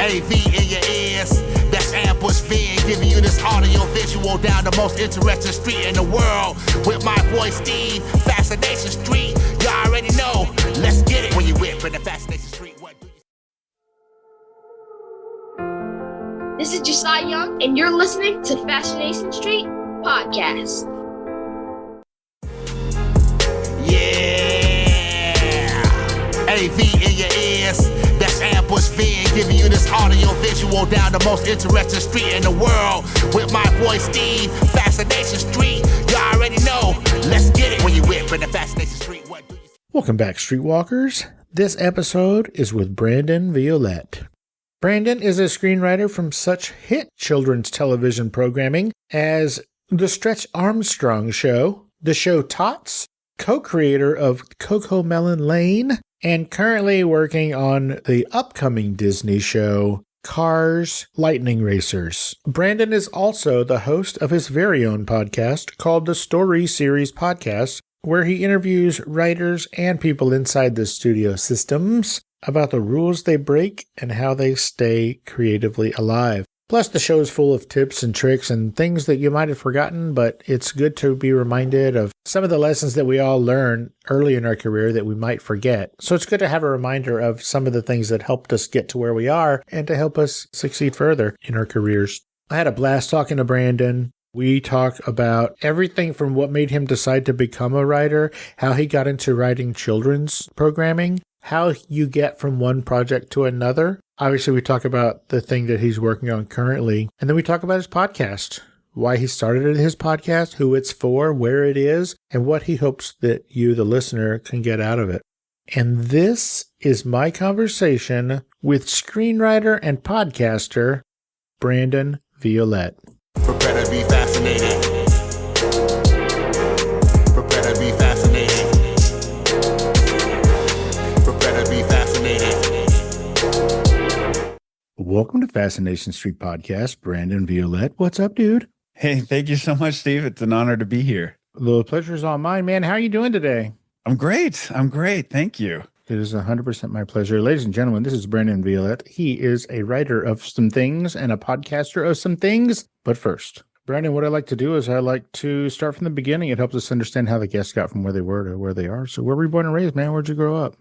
AV in your ears, that's Ambush Vid, giving you this audio visual down the most interesting street in the world. With my boy Steve, Fascination Street, you already know. Let's get it when you whip in the Fascination Street. What do you... This is Josiah Young, and you're listening to Fascination Street Podcast. Yeah, AV in your ears, that's Ambush Vid, giving you this audio visual down the most interesting street in the world. With my boy Steve, Fascination Street, you already know. Let's get it when you whip in the Fascination Street. What do you... Welcome back, Streetwalkers. This episode is with Brandon Violette. Brandon is a screenwriter from such hit children's television programming as The Stretch Armstong Show, the show T.O.T.S, co-creator of CoComelon Lane, and currently working on the upcoming Disney show Cars Lightning Racers. Brandon is also the host of his very own podcast called the Story Series Podcast, where he interviews writers and people inside the studio systems about the rules they break and how they stay creatively alive. Plus, the show is full of tips and tricks and things that you might have forgotten, but it's good to be reminded of some of the lessons that we all learn early in our career that we might forget. So it's good to have a reminder of some of the things that helped us get to where we are and to help us succeed further in our careers. I had a blast talking to Brandon. We talk about everything from what made him decide to become a writer, how he got into writing children's programming, how you get from one project to another. Obviously, we talk about the thing that he's working on currently, and then we talk about his podcast, why he started his podcast, who it's for, where it is, and what he hopes that you, the listener, can get out of it. And this is my conversation with screenwriter and podcaster, Brandon Violette. Prepare to be fascinated. Prepare to be fascinated. Prepare to be fascinated. Welcome to Fascination Street Podcast, Brandon Violette. What's up, dude? Hey, thank you so much, Steve. It's an honor to be here. The pleasure's all mine, man. How are you doing today? I'm great. Thank you. It is 100% my pleasure. Ladies and gentlemen, this is Brandon Violette. He is a writer of some things and a podcaster of some things. But first, Brandon, what I like to do is I like to start from the beginning. It helps us understand how the guests got from where they were to where they are. So where were you born and raised, man? Where'd you grow up?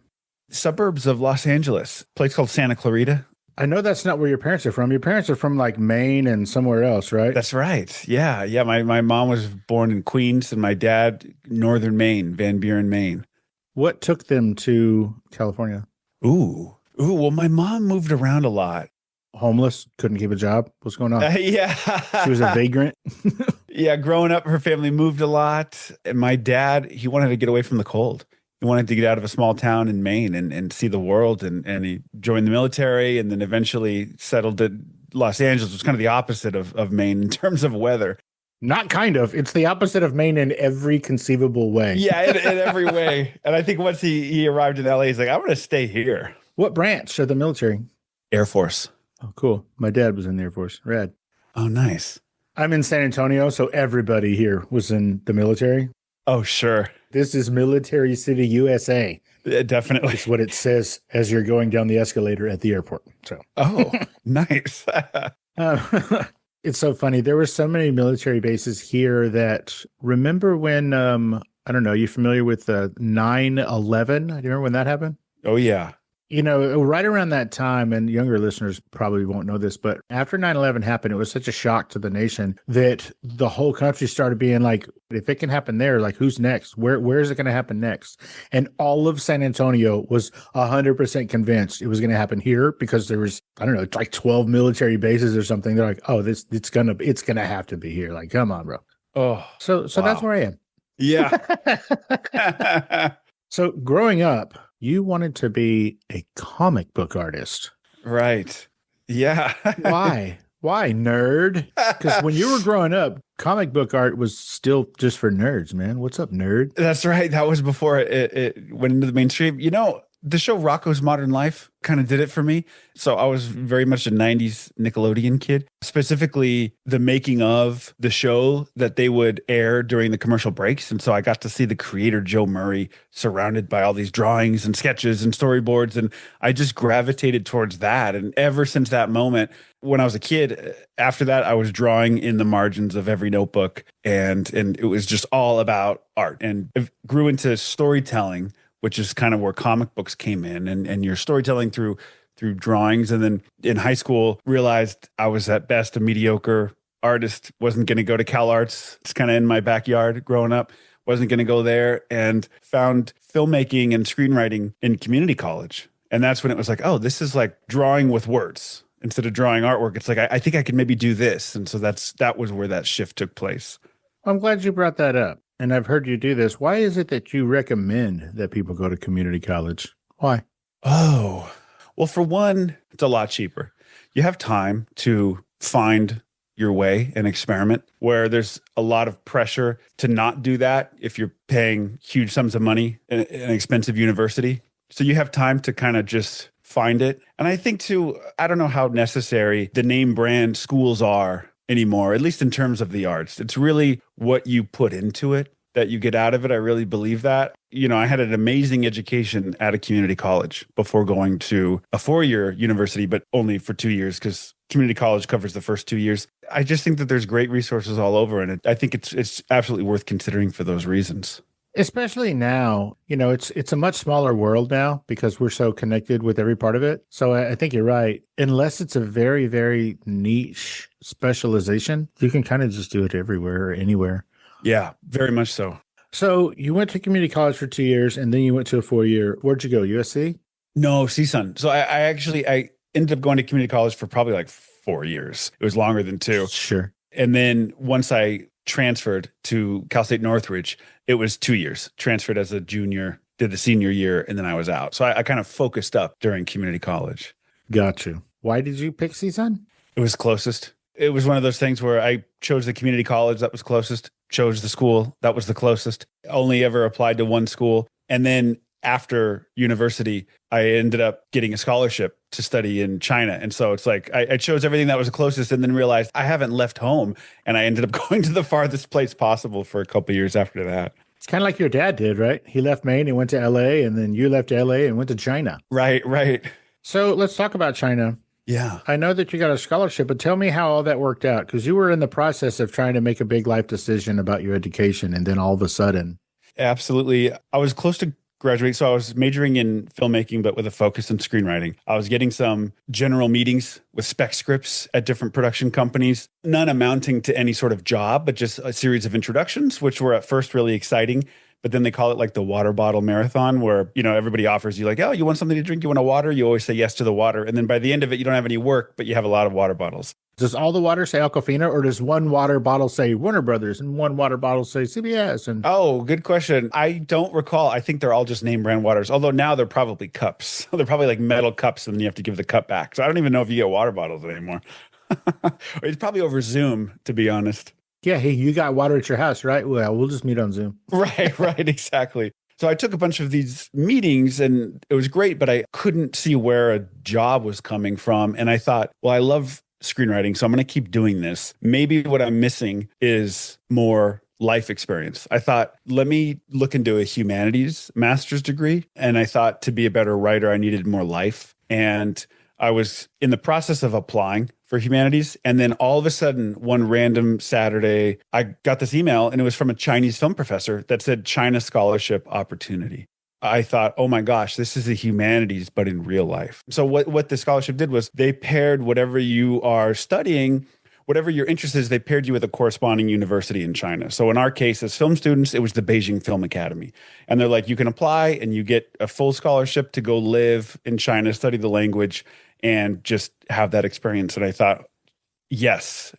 Suburbs of Los Angeles, a place called Santa Clarita. I know that's not where your parents are from. Your parents are from like Maine and somewhere else, right? That's right. Yeah. My mom was born in Queens and my dad, Northern Maine, Van Buren, Maine. What took them to California? Well, my mom moved around a lot. Homeless? Couldn't keep a job? What's going on? Yeah. She was a vagrant? Yeah. Growing up, her family moved a lot. And my dad, he wanted to get away from the cold. He wanted to get out of a small town in Maine and see the world. And he joined the military and then eventually settled at Los Angeles, which was kind of the opposite of Maine in terms of weather. Not kind of. It's the opposite of Maine in every conceivable way. Yeah, in every way. And I think once he arrived in LA, he's like, I'm going to stay here. What branch of the military? Air Force. Oh, cool. My dad was in the Air Force. Rad. Oh, nice. I'm in San Antonio, so everybody here was in the military. Oh, sure. This is Military City, USA. Yeah, definitely. It's what it says as you're going down the escalator at the airport. So. Oh, nice. It's so funny. There were so many military bases here that remember when, I don't know, you familiar with 9/11? Do you remember when that happened? Oh, yeah. You know, right around that time, and younger listeners probably won't know this, but after 9/11 happened, it was such a shock to the nation that the whole country started being like, if it can happen there, like who's next? Where is it going to happen next? And all of San Antonio was 100% convinced it was going to happen here because there was, I don't know, like 12 military bases or something. They're like, oh, it's gonna have to be here. Like, come on, bro. Oh, so wow. That's where I am. Yeah. So growing up, you wanted to be a comic book artist. Right. Yeah. Why? Why, nerd? Because when you were growing up, comic book art was still just for nerds, man. What's up, nerd? That's right. That was before it went into the mainstream. You know, The show Rocko's Modern Life kind of did it for me. So I was very much a 90s Nickelodeon kid, specifically the making of the show that they would air during the commercial breaks. And so I got to see the creator, Joe Murray, surrounded by all these drawings and sketches and storyboards. And I just gravitated towards that. And ever since that moment, when I was a kid, after that, I was drawing in the margins of every notebook. And it was just all about art, and it grew into storytelling, which is kind of where comic books came in, and your storytelling through drawings. And then in high school, realized I was at best a mediocre artist, wasn't going to go to Cal Arts. It's kind of in my backyard growing up, wasn't going to go there, and found filmmaking and screenwriting in community college. And that's when it was like, oh, this is like drawing with words. Instead of drawing artwork, it's like, I think I could maybe do this. And so that was where that shift took place. I'm glad you brought that up. And I've heard you do this. Why is it that you recommend that people go to community college? Why? Oh, well, for one, it's a lot cheaper. You have time to find your way and experiment, where there's a lot of pressure to not do that if you're paying huge sums of money in an expensive university. So you have time to kind of just find it. And I think too, I don't know how necessary the name brand schools are anymore, at least in terms of the arts. It's really what you put into it that you get out of it. I really believe that. You know, I had an amazing education at a community college before going to a 4-year university, but only for 2 years, because community college covers the first 2 years. I just think that there's great resources all over, and I think it's absolutely worth considering for those reasons. Especially now, you know, it's a much smaller world now because we're so connected with every part of it. So I think you're right. Unless it's a very, very niche specialization, you can kind of just do it everywhere or anywhere. Yeah, very much so. So you went to community college for 2 years, and then you went to a 4-year. Where'd you go? USC? No, CSUN. So I ended up going to community college for probably like 4 years. It was longer than 2. Sure. And then once I transferred to Cal State Northridge, it was 2 years. Transferred as a junior, did the senior year, and then I was out. So I kind of focused up during community college. Got you. Why did you pick CSUN? It was closest. It was one of those things where I chose the community college that was closest, chose the school that was the closest, only ever applied to one school. And then after university, I ended up getting a scholarship to study in China. And so it's like I chose everything that was the closest, and then realized I haven't left home. And I ended up going to the farthest place possible for a couple of years after that. It's kind of like your dad did, right? He left Maine and went to LA, and then you left LA and went to China. Right. So let's talk about China. Yeah. I know that you got a scholarship, but tell me how all that worked out, because you were in the process of trying to make a big life decision about your education, and then all of a sudden. Absolutely. I was close to graduating. So I was majoring in filmmaking, but with a focus in screenwriting. I was getting some general meetings with spec scripts at different production companies, none amounting to any sort of job, but just a series of introductions, which were at first really exciting. But then they call it like the water bottle marathon, where, you know, everybody offers you like, oh, you want something to drink? You want a water? You always say yes to the water. And then by the end of it, you don't have any work, but you have a lot of water bottles. Does all the water say Aquafina, or does one water bottle say Warner Brothers and one water bottle say CBS? And oh, good question. I don't recall. I think they're all just name brand waters, although now they're probably cups. They're probably like metal cups, and then you have to give the cup back. So I don't even know if you get water bottles anymore. It's probably over Zoom, to be honest. Yeah, hey, you got water at your house, right? Well, we'll just meet on Zoom. Right, exactly. So I took a bunch of these meetings, and it was great, but I couldn't see where a job was coming from. And I thought, well, I love screenwriting, so I'm going to keep doing this. Maybe what I'm missing is more life experience. I thought, let me look into a humanities master's degree. And I thought to be a better writer, I needed more life. And I was in the process of applying for humanities. And then all of a sudden, one random Saturday, I got this email, and it was from a Chinese film professor that said China scholarship opportunity. I thought, oh my gosh, this is the humanities, but in real life. So what the scholarship did was they paired whatever you are studying, whatever your interest is, they paired you with a corresponding university in China. So in our case, as film students, it was the Beijing Film Academy. And they're like, you can apply and you get a full scholarship to go live in China, study the language, and just have that experience. And I thought, yes.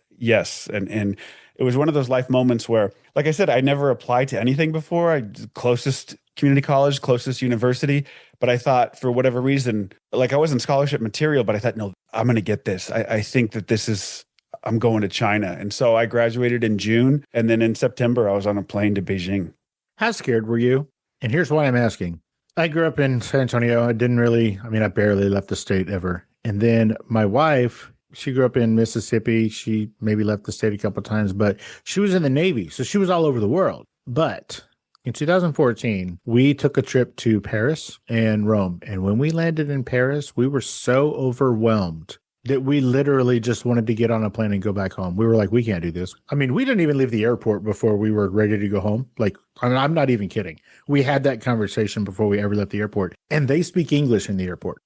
And it was one of those life moments where, like I said, I never applied to anything before. Closest community college, closest university. But I thought, for whatever reason, like I wasn't scholarship material, but I thought, no, I'm going to get this. I think that I'm going to China. And so I graduated in June. And then in September, I was on a plane to Beijing. How scared were you? And here's why I'm asking. I grew up in San Antonio. I barely left the state ever. And then my wife, she grew up in Mississippi. She maybe left the state a couple of times, but she was in the Navy. So she was all over the world. But in 2014, we took a trip to Paris and Rome. And when we landed in Paris, we were so overwhelmed that we literally just wanted to get on a plane and go back home. We were like, we can't do this. I mean, we didn't even leave the airport before we were ready to go home. Like, I'm not even kidding. We had that conversation before we ever left the airport. And they speak English in the airport.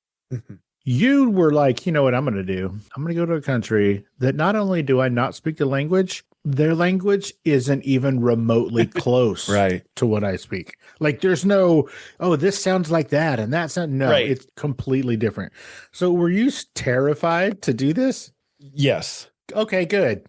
You were like, you know what I'm going to do? I'm going to go to a country that not only do I not speak the language, their language isn't even remotely close to what I speak. Like there's no, oh, this sounds like that and that sounds, no, It's completely different. So were you terrified to do this? Yes. Okay, good.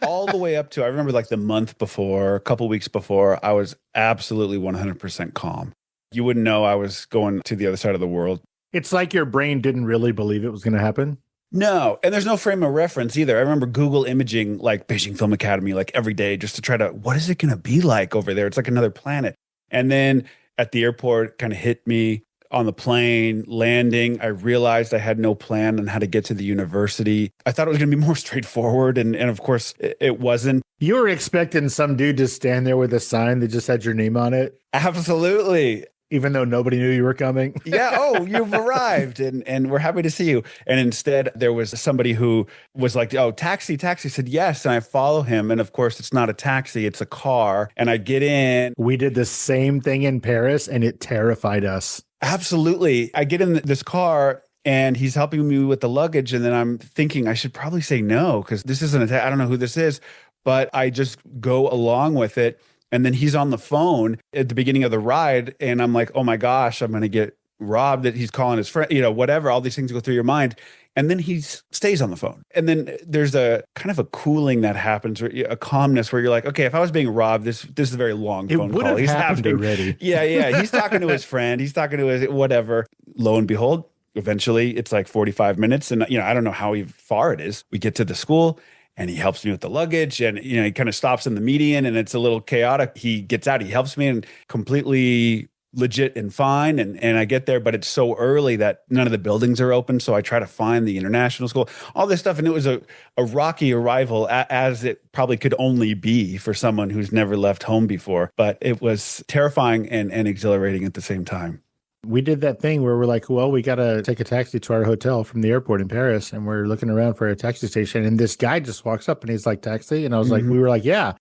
All the way up to, I remember like the month before, a couple weeks before, I was absolutely 100% calm. You wouldn't know I was going to the other side of the world. It's like your brain didn't really believe it was going to happen. No. And there's no frame of reference either. I remember Google imaging like Beijing Film Academy like every day just to try to, what is it going to be like over there? It's like another planet. And then at the airport, kind of hit me on the plane, landing. I realized I had no plan on how to get to the university. I thought it was going to be more straightforward. And of course, it wasn't. You were expecting some dude to stand there with a sign that just had your name on it? Absolutely. Even though nobody knew you were coming. Yeah. Oh, you've arrived and we're happy to see you. And instead there was somebody who was like, oh, taxi. I said, yes. And I follow him. And of course it's not a taxi, it's a car. And I get in. We did the same thing in Paris and it terrified us. Absolutely. I get in this car and he's helping me with the luggage. And then I'm thinking I should probably say no, because this isn't I don't know who this is, but I just go along with it. And then he's on the phone at the beginning of the ride. And I'm like, oh my gosh, I'm going to get robbed, that he's calling his friend, whatever. All these things go through your mind. And then he stays on the phone. And then there's a kind of a cooling that happens, or a calmness where you're like, okay, if I was being robbed, this is a very long phone call. He's happened already. Yeah. He's talking to his friend. He's talking to his whatever. Lo and behold, eventually it's like 45 minutes. And, I don't know how far it is. We get to the school. And he helps me with the luggage, and he kind of stops in the median, and it's a little chaotic. He gets out, he helps me, and completely legit and fine. And I get there, but it's so early that none of the buildings are open. So I try to find the international school, all this stuff. And it was a rocky arrival, as it probably could only be for someone who's never left home before. But it was terrifying and exhilarating at the same time. We did that thing where we're like, well, we got to take a taxi to our hotel from the airport in Paris. And we're looking around for a taxi station. And this guy just walks up and he's like, taxi. And I was like, we were like, yeah.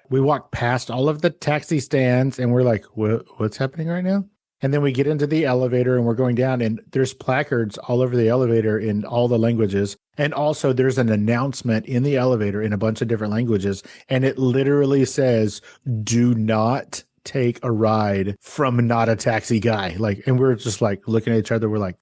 We walked past all of the taxi stands and we're like, what's happening right now? And then we get into the elevator and we're going down, and there's placards all over the elevator in all the languages. And also there's an announcement in the elevator in a bunch of different languages. And it literally says, do not take a ride from not a taxi guy. And we're just like looking at each other. We're like,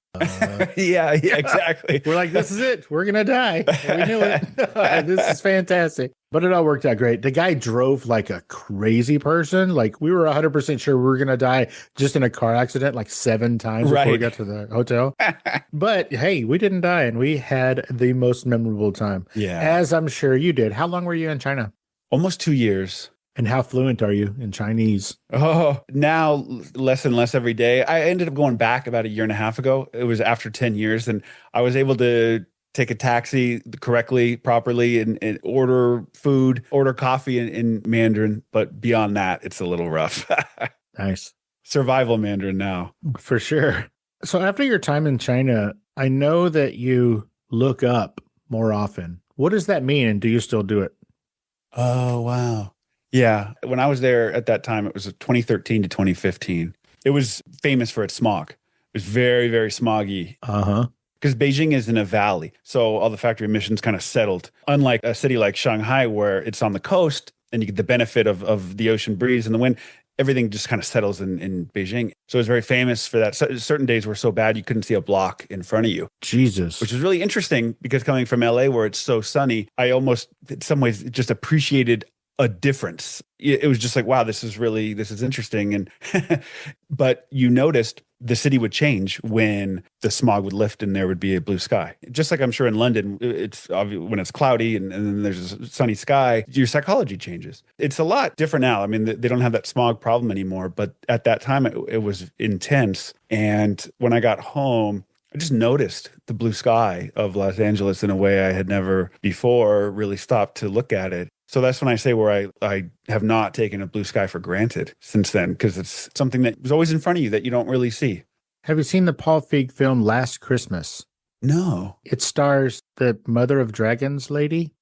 yeah, exactly. We're like, this is it. We're going to die. We knew it. This is fantastic. But it all worked out great. The guy drove like a crazy person. Like we were 100% sure we were going to die just in a car accident like 7 times before we got to the hotel. But hey, we didn't die and we had the most memorable time. Yeah. As I'm sure you did. How long were you in China? Almost 2 years. And how fluent are you in Chinese? Oh, now less and less every day. I ended up going back about 1.5 years ago. It was after 10 years. And I was able to take a taxi correctly, properly, and order food, order coffee in Mandarin. But beyond that, it's a little rough. Nice. Survival Mandarin now. For sure. So after your time in China, I know that you look up more often. What does that mean? And do you still do it? Oh, wow. Yeah. When I was there at that time, it was 2013 to 2015. It was famous for its smog. It was very, very smoggy. Uh-huh. Because Beijing is in a valley. So all the factory emissions kind of settled. Unlike a city like Shanghai, where it's on the coast and you get the benefit of the ocean breeze and the wind, everything just kind of settles in Beijing. So it was very famous for that. Certain days were so bad you couldn't see a block in front of you. Jesus. Which is really interesting because coming from LA where it's so sunny, I almost, in some ways, just appreciated a difference. It was just like, wow, this is interesting. And but you noticed the city would change when the smog would lift and there would be a blue sky. Just like I'm sure in London, it's when it's cloudy and then there's a sunny sky, your psychology changes. It's a lot different now. I mean, they don't have that smog problem anymore, but at that time it was intense. And when I got home, I just noticed the blue sky of Los Angeles in a way I had never before really stopped to look at it. So that's when I say where I have not taken a blue sky for granted since then, because it's something that was always in front of you that you don't really see. Have you seen the Paul Feig film Last Christmas? No. It stars the Mother of Dragons lady.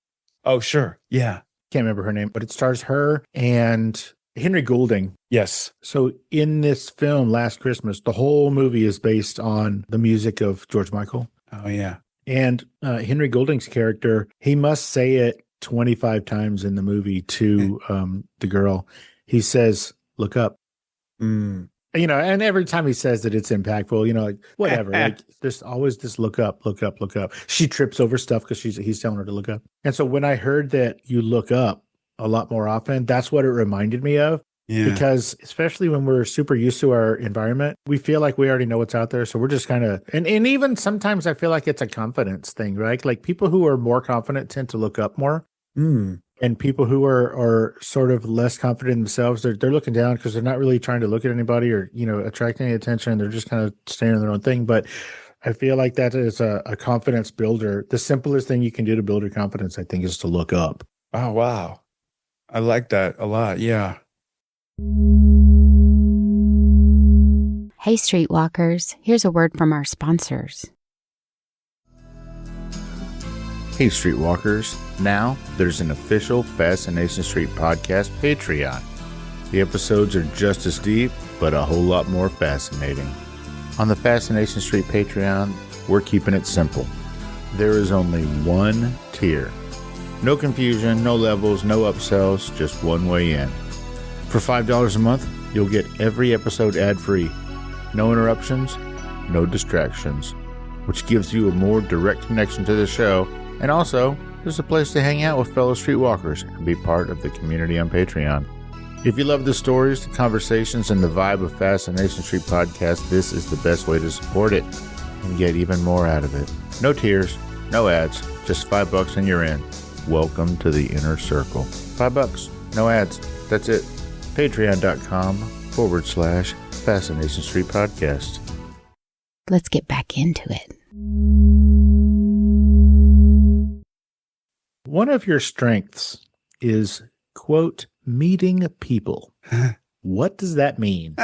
Oh, sure. Yeah. Can't remember her name, but it stars her and Henry Goulding. Yes. So in this film, Last Christmas, the whole movie is based on the music of George Michael. Oh, yeah. And Henry Goulding's character, he must say it 25 times in the movie to the girl. He says, "Look up." Mm. You know, and every time he says it, it's impactful, you know, like whatever. Like there's always this look up, look up, look up. She trips over stuff because he's telling her to look up. And so when I heard that you look up a lot more often, that's what it reminded me of. Yeah. Because especially when we're super used to our environment, we feel like we already know what's out there. So we're just kind of, and even sometimes I feel like it's a confidence thing, right? Like people who are more confident tend to look up more. Mm. And people who are sort of less confident in themselves, they're looking down because they're not really trying to look at anybody or, you know, attract any attention. They're just kind of staying on their own thing. But I feel like that is a confidence builder. The simplest thing you can do to build your confidence, I think, is to look up. Oh, wow. I like that a lot. Yeah. Hey, Streetwalkers, here's a word from our sponsors. Hey, Streetwalkers. Now there's an official Fascination Street podcast Patreon. The episodes are just as deep, but a whole lot more fascinating. On the Fascination Street Patreon, we're keeping it simple. There is only one tier. No confusion, no levels, no upsells, just one way in. For $5 a month, you'll get every episode ad-free. No interruptions, no distractions, which gives you a more direct connection to the show. And also, there's a place to hang out with fellow streetwalkers and be part of the community on Patreon. If you love the stories, the conversations, and the vibe of Fascination Street podcast, this is the best way to support it and get even more out of it. No tiers, no ads, just $5 and you're in. Welcome to the inner circle. $5, no ads. That's it. Patreon.com/Fascination Street podcast. Let's get back into it. One of your strengths is, quote, meeting people. What does that mean?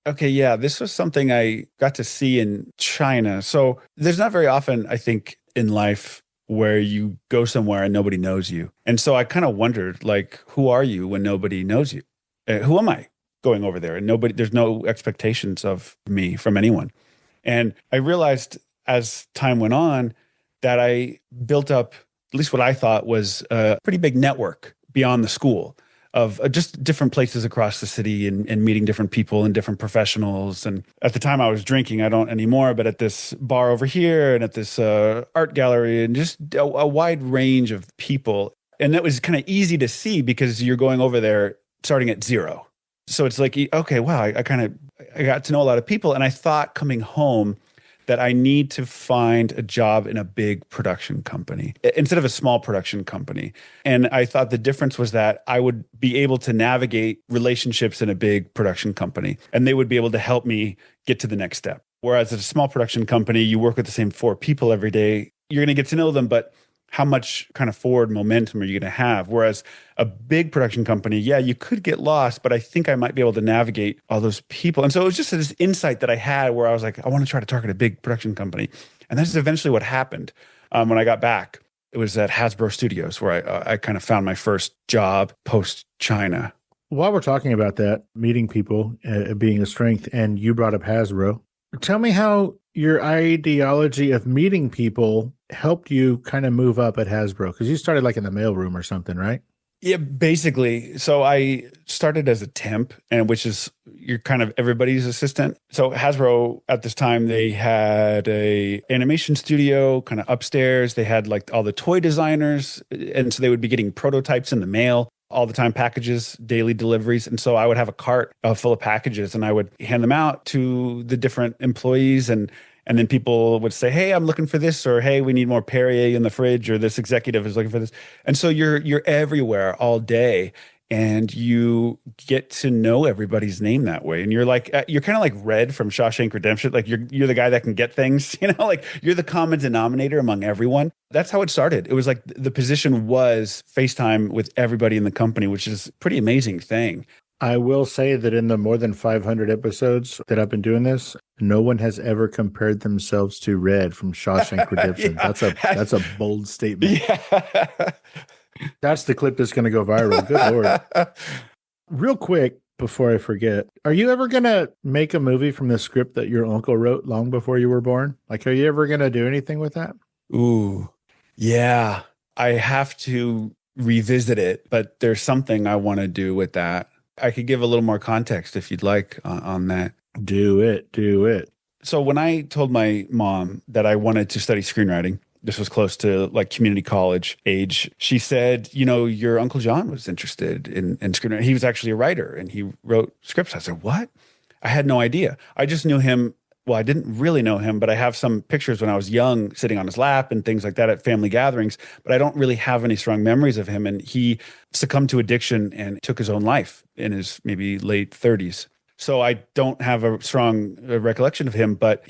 Okay, yeah, this was something I got to see in China. So there's not very often, I think, in life where you go somewhere and nobody knows you. And so I kind of wondered, like, who are you when nobody knows you? Who am I going over there? And there's no expectations of me from anyone. And I realized as time went on that I built up at least what I thought was a pretty big network beyond the school of just different places across the city and meeting different people and different professionals. And at the time I was drinking, I don't anymore, but at this bar over here and at this art gallery and just a wide range of people. And that was kind of easy to see because you're going over there starting at zero. So it's like, okay, wow, I got to know a lot of people. And I thought coming home that I need to find a job in a big production company instead of a small production company. And I thought the difference was that I would be able to navigate relationships in a big production company, and they would be able to help me get to the next step. Whereas at a small production company, you work with the same 4 people every day. You're going to get to know them, but how much kind of forward momentum are you going to have? Whereas a big production company, yeah, you could get lost, but I think I might be able to navigate all those people. And so it was just this insight that I had where I was like, I want to try to target a big production company. And that's eventually what happened when I got back. It was at Hasbro Studios where I kind of found my first job post-China. While we're talking about that, meeting people being a strength, and you brought up Hasbro, tell me how your ideology of meeting people helped you kind of move up at Hasbro, because you started like in the mailroom or something, right? Yeah, basically. So I started as a temp, and which is you're kind of everybody's assistant. So Hasbro at this time, they had a animation studio kind of upstairs. They had like all the toy designers, and so they would be getting prototypes in the mail. all the time, packages, daily deliveries. And so I would have a cart full of packages and I would hand them out to the different employees. And then people would say, hey, I'm looking for this, or hey, we need more Perrier in the fridge, or this executive is looking for this. And so you're everywhere all day. And you get to know everybody's name that way. And you're like, you're kind of like Red from Shawshank Redemption. Like you're the guy that can get things, like you're the common denominator among everyone. That's how it started. It was like the position was FaceTime with everybody in the company, which is a pretty amazing thing. I will say that in the more than 500 episodes that I've been doing this, no one has ever compared themselves to Red from Shawshank Redemption. Yeah. That's a bold statement. Yeah. That's the clip that's going to go viral. Good Lord. Real quick, before I forget, are you ever going to make a movie from the script that your uncle wrote long before you were born? Like, are you ever going to do anything with that? Ooh, yeah. I have to revisit it, but there's something I want to do with that. I could give a little more context if you'd like on that. Do it. So when I told my mom that I wanted to study screenwriting, this was close to like community college age, she said, your Uncle John was interested in screenwriting. He was actually a writer and he wrote scripts. I said, what? I had no idea. I just knew him. Well, I didn't really know him, but I have some pictures when I was young sitting on his lap and things like that at family gatherings, but I don't really have any strong memories of him. And he succumbed to addiction and took his own life in his maybe late 30s. So I don't have a strong recollection of him, but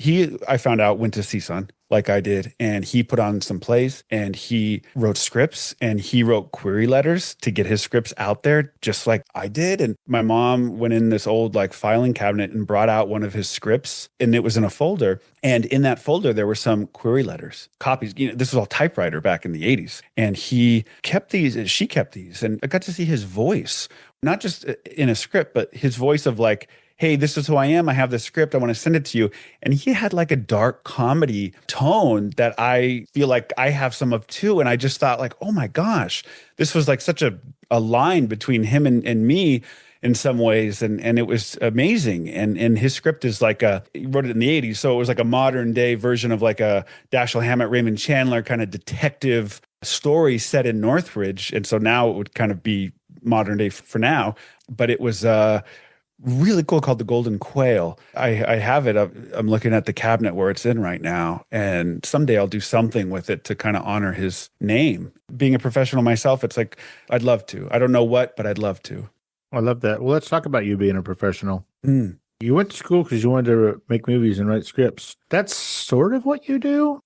I found out, went to CSUN like I did, and he put on some plays and he wrote scripts and he wrote query letters to get his scripts out there just like I did. And my mom went in this old like filing cabinet and brought out one of his scripts and it was in a folder. And in that folder, there were some query letters, copies. This was all typewriter back in the 80s. And she kept these, and I got to see his voice, not just in a script, but his voice of like, hey, this is who I am. I have this script. I want to send it to you. And he had like a dark comedy tone that I feel like I have some of too. And I just thought like, oh my gosh, this was like such a line between him and me in some ways. And it was amazing. And his script is like he wrote it in the 80s. So it was like a modern day version of like a Dashiell Hammett, Raymond Chandler kind of detective story set in Northridge. And so now it would kind of be modern day for now. But it was really cool, called The Golden Quail. I have it. I'm looking at the cabinet where it's in right now. And someday I'll do something with it to kind of honor his name. Being a professional myself, it's like, I'd love to. I don't know what, but I'd love to. I love that. Well, let's talk about you being a professional. You went to school because you wanted to make movies and write scripts. That's sort of what you do?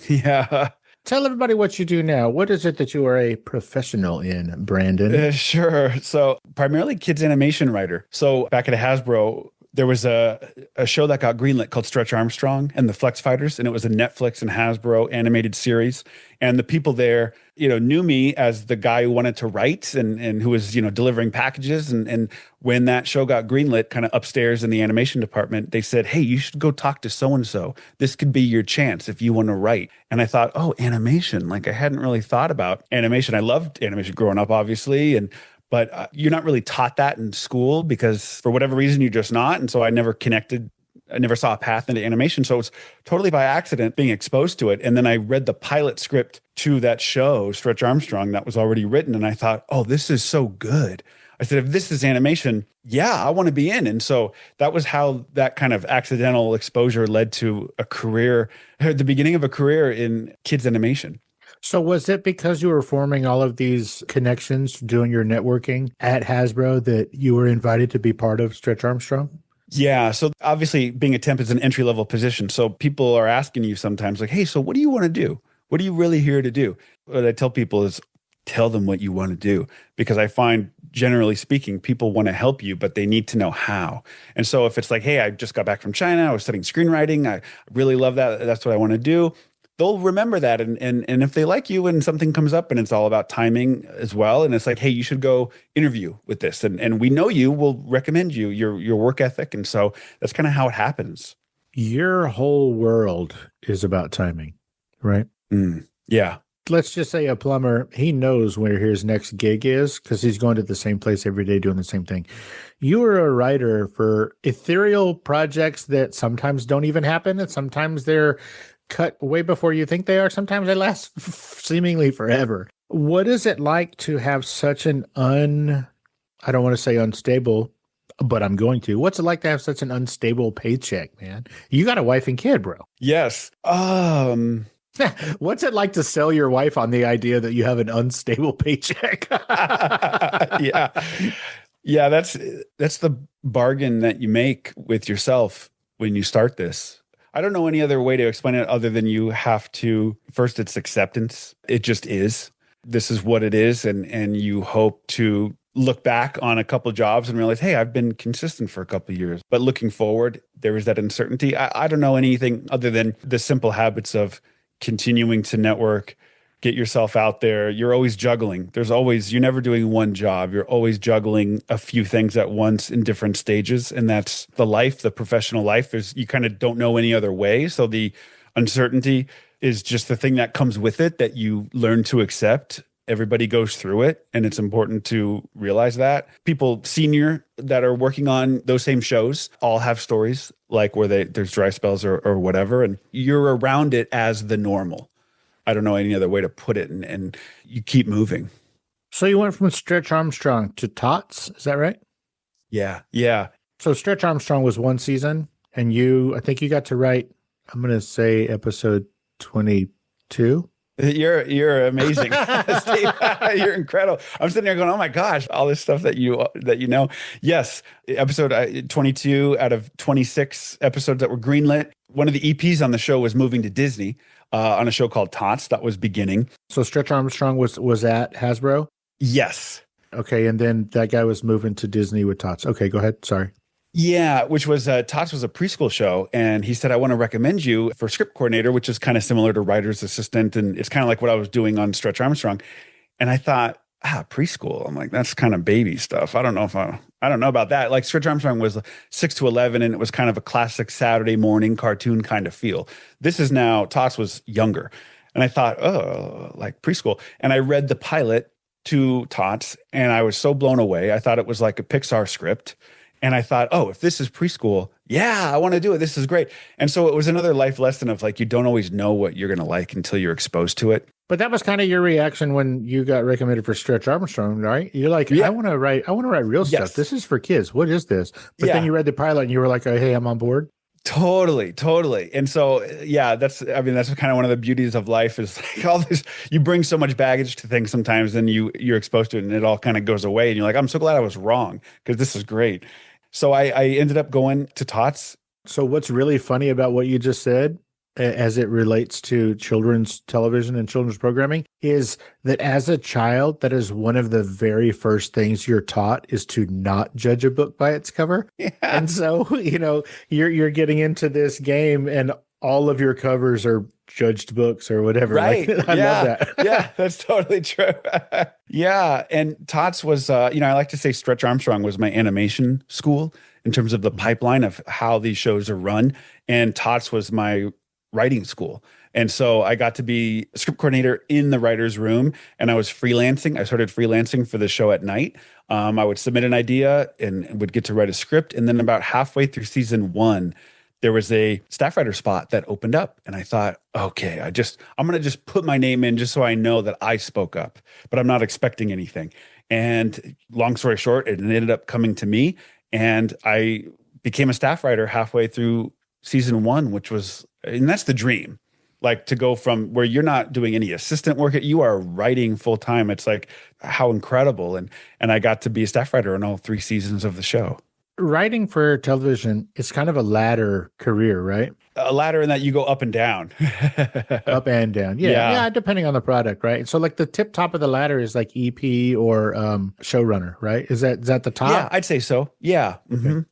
Yeah. Tell everybody what you do now. What is it that you are a professional in, Brandon? Sure. So primarily kids animation writer. So back at Hasbro, there was a show that got greenlit called Stretch Armstrong and the Flex Fighters, and it was a Netflix and Hasbro animated series. And the people there, knew me as the guy who wanted to write and who was, delivering packages. And when that show got greenlit, kind of upstairs in the animation department, they said, hey, you should go talk to so-and-so. This could be your chance if you want to write. And I thought, oh, animation. Like I hadn't really thought about animation. I loved animation growing up, obviously. But you're not really taught that in school because for whatever reason, you're just not. And so I never connected. I never saw a path into animation. So it was totally by accident being exposed to it. And then I read the pilot script to that show, Stretch Armstrong, that was already written. And I thought, oh, this is so good. I said, if this is animation, yeah, I want to be in. And so that was how that kind of accidental exposure led to a career, the beginning of a career in kids animation. So was it because you were forming all of these connections, doing your networking at Hasbro, that you were invited to be part of Stretch Armstrong? Yeah. So obviously being a temp is an entry-level position. So people are asking you sometimes like, hey, so what do you want to do? What are you really here to do? What I tell people is tell them what you want to do, because I find generally speaking, people want to help you, but they need to know how. And so if it's like, hey, I just got back from China, I was studying screenwriting, I really love that. That's what I want to do. They'll remember that. And if they like you and something comes up and it's all about timing as well, and it's like, hey, you should go interview with this. And we know you, will recommend you, your work ethic. And so that's kind of how it happens. Your whole world is about timing, right? Yeah. Let's just say a plumber, he knows where his next gig is because he's going to the same place every day doing the same thing. You are a writer for ethereal projects that sometimes don't even happen, and sometimes they're cut way before you think they are. Sometimes they last seemingly forever. What is it like to have such an I don't want to say unstable, but I'm going to. What's it like to have such an unstable paycheck, man? You got a wife and kid, bro. Yes. What's it like to sell your wife on the idea that you have an unstable paycheck? Yeah. Yeah, that's the bargain that you make with yourself when you start this. I don't know any other way to explain it other than you have to, first it's acceptance. It just is. This is what it is. And you hope to look back on a couple of jobs and realize, hey, I've been consistent for a couple of years. But looking forward, there is that uncertainty. I don't know anything other than the simple habits of continuing to network, get yourself out there. You're always juggling. You're never doing one job. You're always juggling a few things at once in different stages. And that's the life, the professional life. You kind of don't know any other way. So the uncertainty is just the thing that comes with it that you learn to accept. Everybody goes through it, and it's important to realize that. People senior that are working on those same shows all have stories like where there's dry spells or whatever, and you're around it as the normal. I don't know any other way to put it, and you keep moving. So you went from Stretch Armstrong to T.O.T.S, is that right? Yeah. So Stretch Armstrong was one season, and I think you got to write, I'm going to say episode 22. You're amazing, Steve. You're incredible. I'm sitting there going, oh my gosh, all this stuff that you know. Yes, episode 22 out of 26 episodes that were greenlit. One of the EPs on the show was moving to Disney on a show called T.O.T.S that was beginning. So Stretch Armstrong was at Hasbro? Yes. Okay, and then that guy was moving to Disney with T.O.T.S. Okay, go ahead. Sorry. Yeah, which was T.O.T.S was a preschool show, and he said, I want to recommend you for script coordinator, which is kind of similar to writer's assistant, and it's kind of like what I was doing on Stretch Armstrong. And I thought, preschool. I'm like, that's kind of baby stuff. I don't know about that. Like Stretch Armstrong was 6 to 11, and it was kind of a classic Saturday morning cartoon kind of feel. This is now, T.O.T.S was younger. And I thought, oh, like preschool. And I read the pilot to T.O.T.S, and I was so blown away. I thought it was like a Pixar script. And I thought, oh, if this is preschool, yeah, I want to do it. This is great. And so it was another life lesson of like, you don't always know what you're going to like until you're exposed to it. But that was kind of your reaction when you got recommended for Stretch Armstrong, right? You're like, yeah. I want to write real stuff. This is for kids. What is this? But then you read the pilot and you were like, oh, hey, I'm on board. Totally. And so, yeah, that's kind of one of the beauties of life is like all this, you bring so much baggage to things sometimes and you're exposed to it and it all kind of goes away. And you're like, I'm so glad I was wrong because this is great. So I ended up going to T.O.T.S. So what's really funny about what you just said, as it relates to children's television and children's programming, is that as a child, that is one of the very first things you're taught is to not judge a book by its cover. Yeah. And so, you're getting into this game and all of your covers are judged books or whatever. Right. I love that. Yeah, that's totally true. Yeah. And T.O.T.S was, I like to say Stretch Armstrong was my animation school in terms of the pipeline of how these shows are run. And T.O.T.S was my writing school. And so I got to be a script coordinator in the writer's room and I was freelancing. I started freelancing for the show at night. I would submit an idea and would get to write a script. And then about halfway through season 1, there was a staff writer spot that opened up. And I thought, okay, I'm going to just put my name in just so I know that I spoke up, but I'm not expecting anything. And long story short, it ended up coming to me and I became a staff writer halfway through season 1, and that's the dream. Like to go from where you're not doing any assistant work, you are writing full time. It's like how incredible. And I got to be a staff writer on all 3 seasons of the show. Writing for television is kind of a ladder career, right? A ladder in that you go up and down. Up and down. Yeah, depending on the product, right? So like the top of the ladder is like EP or showrunner, right? Is that the top? Yeah, I'd say so. Yeah. Mm-hmm. Okay.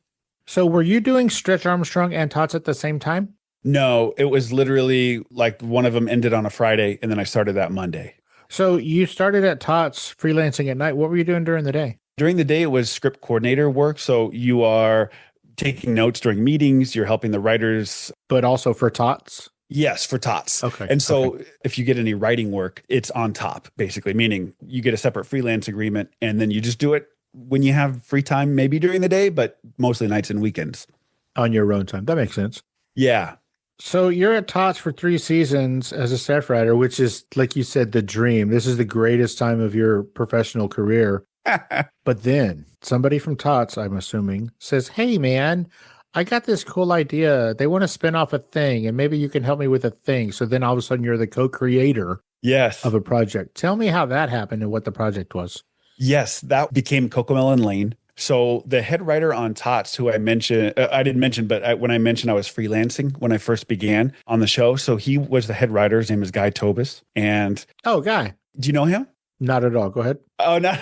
So were you doing Stretch Armstrong and T.O.T.S at the same time? No, it was literally like one of them ended on a Friday and then I started that Monday. So you started at T.O.T.S freelancing at night. What were you doing during the day? During the day, it was script coordinator work. So you are taking notes during meetings. You're helping the writers. But also for T.O.T.S? Yes, for T.O.T.S. Okay. And so if you get any writing work, it's on top, basically, meaning you get a separate freelance agreement and then you just do it when you have free time, maybe during the day, but mostly nights and weekends. On your own time. That makes sense. Yeah. So you're at T.O.T.S for 3 seasons as a staff writer, which is, like you said, the dream. This is the greatest time of your professional career. But then somebody from T.O.T.S, I'm assuming, says, hey, man, I got this cool idea. They want to spin off a thing, and maybe you can help me with a thing. So then all of a sudden you're the co-creator of a project. Tell me how that happened and what the project was. Yes, that became CoComelon Lane. So the head writer on T.O.T.S, who I mentioned, I didn't mention, but when I mentioned I was freelancing when I first began on the show. So he was the head writer. His name is T.O.T.S. And Guy. Do you know him? Not at all. Go ahead. Oh, no.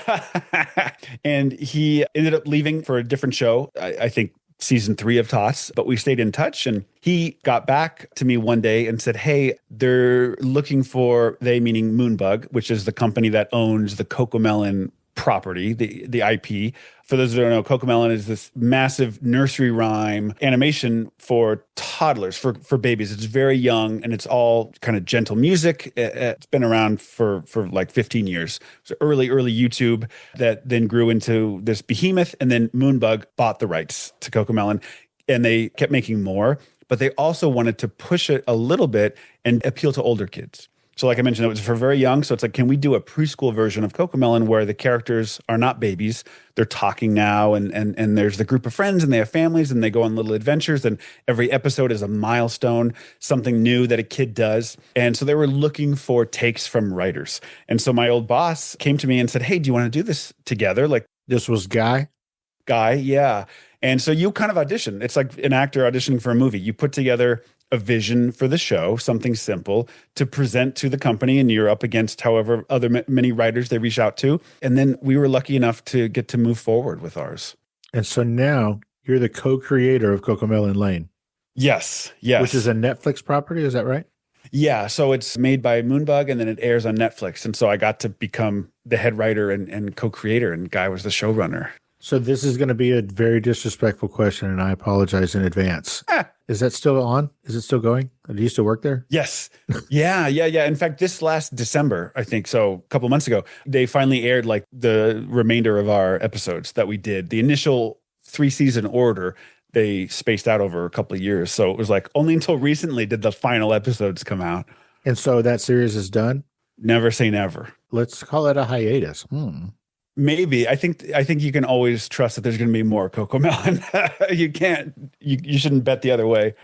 And he ended up leaving for a different show, I think season 3 of T.O.T.S, but we stayed in touch. And he got back to me one day and said, hey, they're looking for, they meaning Moonbug, which is the company that owns the CoComelon property, the IP. For those who don't know, CoComelon is this massive nursery rhyme animation for toddlers, for babies. It's very young and it's all kind of gentle music. It's been around for like 15 years. So early YouTube that then grew into this behemoth, and then Moonbug bought the rights to CoComelon and they kept making more, but they also wanted to push it a little bit and appeal to older kids. So like I mentioned, it was for very young. So it's like, can we do a preschool version of CoComelon where the characters are not babies? They're talking now, and there's the group of friends, and they have families, and they go on little adventures, and every episode is a milestone, something new that a kid does. And so they were looking for takes from writers. And so my old boss came to me and said, hey, do you want to do this together? Like, this was Guy, yeah. And so you kind of audition. It's like an actor auditioning for a movie. You put together a vision for the show, something simple to present to the company, and you're up against however other many writers they reach out to. And then we were lucky enough to get to move forward with ours. And so now you're the co-creator of CoComelon Lane. Yes. Which is a Netflix property, is that right? Yeah, so it's made by Moonbug and then it airs on Netflix. And so I got to become the head writer and co-creator, and Guy was the showrunner. So this is going to be a very disrespectful question, and I apologize in advance. Is that still on? Is it still going? Do you still work there? Yes. Yeah. In fact, this last December, I think, so a couple months ago, they finally aired like the remainder of our episodes that we did. The initial 3-season order, they spaced out over a couple of years. So it was like only until recently did the final episodes come out. And so that series is done? Never say never. Let's call it a hiatus. Maybe. I think you can always trust that there's going to be more CoComelon. You shouldn't bet the other way.